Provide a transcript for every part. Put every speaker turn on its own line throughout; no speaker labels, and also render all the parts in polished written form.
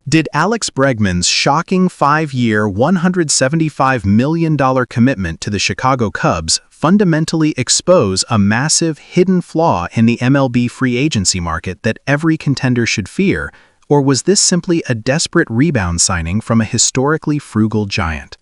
Did Alex Bregman's shocking 5-year, $175 million commitment to the Chicago Cubs fundamentally expose a massive hidden flaw in the MLB free agency market that every contender should fear, or was this simply a desperate rebound signing from a historically frugal giant?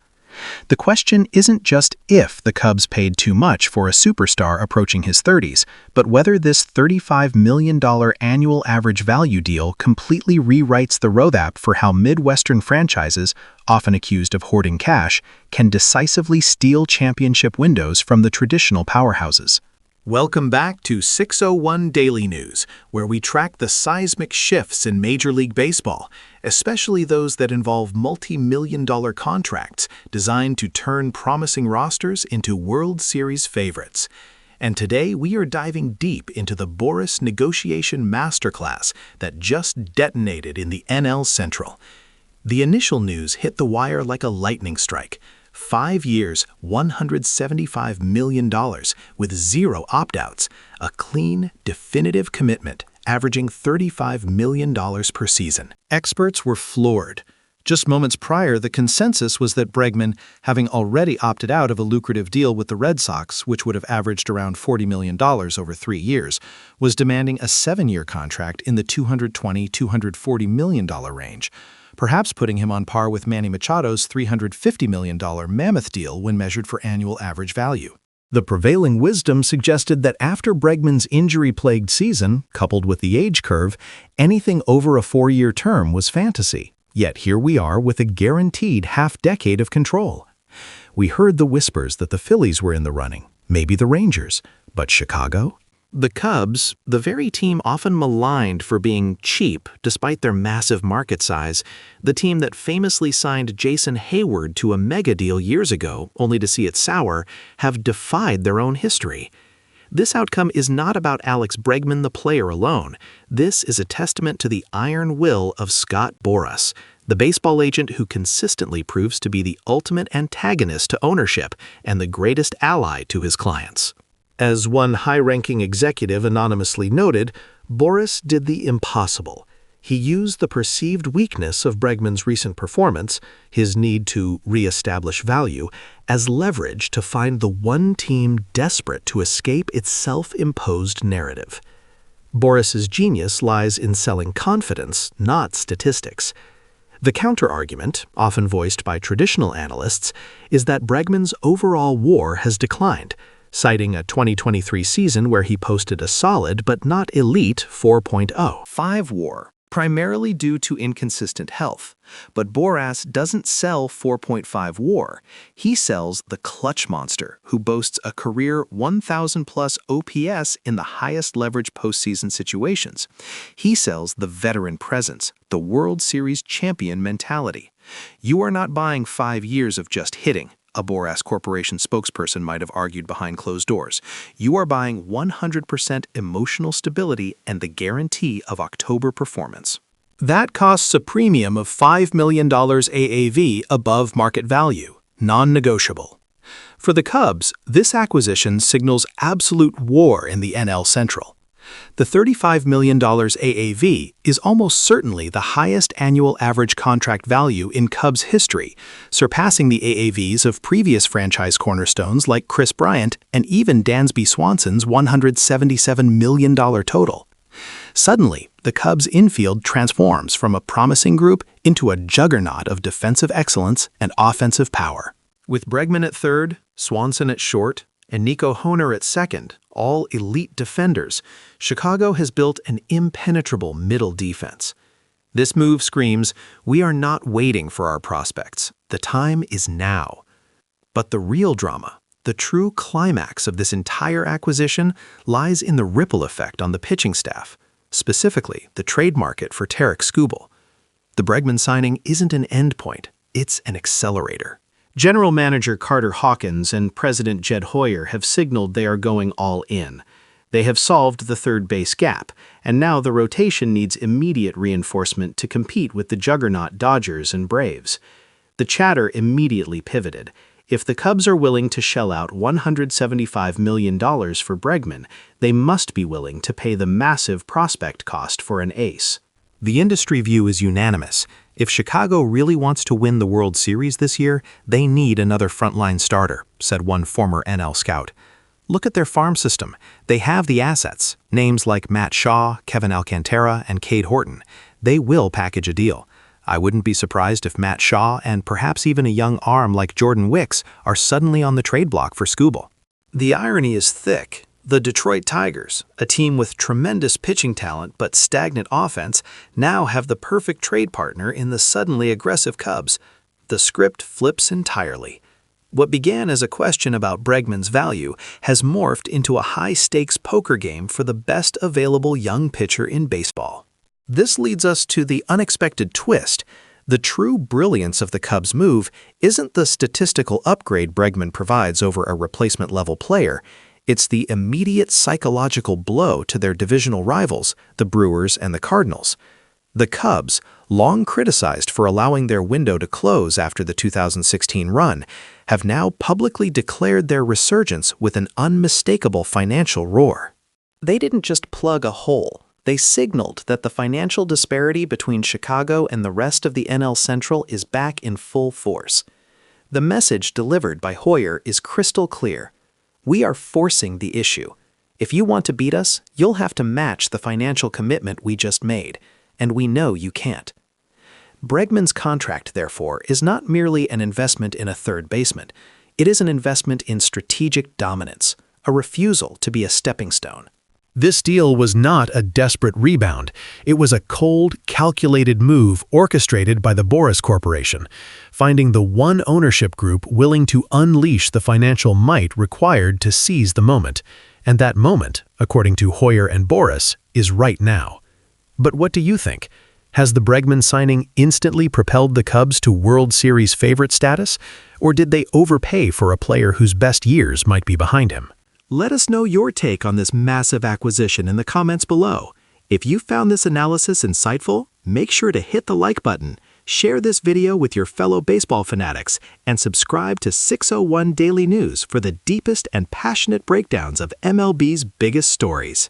The question isn't just if the Cubs paid too much for a superstar approaching his 30s, but whether this $35 million annual average value deal completely rewrites the roadmap for how Midwestern franchises, often accused of hoarding cash, can decisively steal championship windows from the traditional powerhouses.
Welcome back to 601 Daily News, where we track the seismic shifts in Major League Baseball, especially those that involve multi-million-dollar contracts designed to turn promising rosters into World Series favorites. And today we are diving deep into the Boras negotiation masterclass that just detonated in the NL Central. The initial news hit the wire like a lightning strike. 5 years, $175 million, with 0 opt-outs, a clean, definitive commitment, averaging $35 million per season. Experts were floored. Just moments prior, the consensus was that Bregman, having already opted out of a lucrative deal with the Red Sox, which would have averaged around $40 million over 3 years, was demanding a 7-year contract in the $220–240 million range, perhaps putting him on par with Manny Machado's $350 million mammoth deal when measured for annual average value. The prevailing wisdom suggested that after Bregman's injury-plagued season, coupled with the age curve, anything over a 4-year term was fantasy. Yet here we are with a guaranteed half-decade of control. We heard the whispers that the Phillies were in the running, maybe the Rangers, but Chicago? The Cubs, the very team often maligned for being cheap despite their massive market size, the team that famously signed Jason Hayward to a mega deal years ago only to see it sour, have defied their own history. This outcome is not about Alex Bregman the player alone. This is a testament to the iron will of Scott Boras, the baseball agent who consistently proves to be the ultimate antagonist to ownership and the greatest ally to his clients. As one high-ranking executive anonymously noted, Boras did the impossible. He used the perceived weakness of Bregman's recent performance, his need to re-establish value, as leverage to find the one team desperate to escape its self-imposed narrative. Boras's genius lies in selling confidence, not statistics. The counter-argument, often voiced by traditional analysts, is that Bregman's overall WAR has declined, citing a 2023 season where he posted a solid but not elite 4.0. 5 WAR, primarily due to inconsistent health. But Boras doesn't sell 4.5 WAR. He sells the clutch monster, who boasts a career 1,000-plus OPS in the highest leverage postseason situations. He sells the veteran presence, the World Series champion mentality. You are not buying 5 years of just hitting, a Boras Corporation spokesperson might have argued behind closed doors. You are buying 100% emotional stability and the guarantee of October performance. That costs a premium of $5 million AAV above market value, non-negotiable. For the Cubs, this acquisition signals absolute war in the NL Central. The $35 million AAV is almost certainly the highest annual average contract value in Cubs history, surpassing the AAVs of previous franchise cornerstones like Chris Bryant and even Dansby Swanson's $177 million total. Suddenly, the Cubs' infield transforms from a promising group into a juggernaut of defensive excellence and offensive power. With Bregman at third, Swanson at short, and Nico Hoerner at second, all elite defenders, Chicago has built an impenetrable middle defense. This move screams, we are not waiting for our prospects. The time is now. But the real drama, the true climax of this entire acquisition, lies in the ripple effect on the pitching staff, specifically the trade market for Tarik Skubal. The Bregman signing isn't an endpoint, it's an accelerator. General Manager Carter Hawkins and President Jed Hoyer have signaled they are going all in. They have solved the third base gap, and now the rotation needs immediate reinforcement to compete with the juggernaut Dodgers and Braves. The chatter immediately pivoted. If the Cubs are willing to shell out $175 million for Bregman, they must be willing to pay the massive prospect cost for an ace. The industry view is unanimous.
If Chicago really wants to win the World Series this year, they need another frontline starter, said one former NL scout. Look at their farm system. They have the assets, names like Matt Shaw, Kevin Alcantara, and Cade Horton. They will package a deal. I wouldn't be surprised if Matt Shaw and perhaps even a young arm like Jordan Wicks are suddenly on the trade block for Skubal. The irony is thick. The Detroit Tigers, a team with tremendous pitching talent but stagnant offense, now have the perfect trade partner in the suddenly aggressive Cubs. The script flips entirely. What began as a question about Bregman's value has morphed into a high-stakes poker game for the best available young pitcher in baseball. This leads us to the unexpected twist. The true brilliance of the Cubs' move isn't the statistical upgrade Bregman provides over a replacement-level player. It's the immediate psychological blow to their divisional rivals, the Brewers and the Cardinals. The Cubs, long criticized for allowing their window to close after the 2016 run, have now publicly declared their resurgence with an unmistakable financial roar. They didn't just plug a hole. They signaled that the financial disparity between Chicago and the rest of the NL Central is back in full force. The message delivered by Hoyer is crystal clear. We are forcing the issue. If you want to beat us, you'll have to match the financial commitment we just made, and we know you can't. Bregman's contract, therefore, is not merely an investment in a third baseman. It is an investment in strategic dominance, a refusal to be a stepping stone.
This deal was not a desperate rebound. It was a cold, calculated move orchestrated by the Boras Corporation, finding the one ownership group willing to unleash the financial might required to seize the moment. And that moment, according to Hoyer and Boras, is right now. But what do you think? Has the Bregman signing instantly propelled the Cubs to World Series favorite status? Or did they overpay for a player whose best years might be behind him?
Let us know your take on this massive acquisition in the comments below. If you found this analysis insightful, make sure to hit the like button, share this video with your fellow baseball fanatics, and subscribe to 601 Daily News for the deepest and passionate breakdowns of MLB's biggest stories.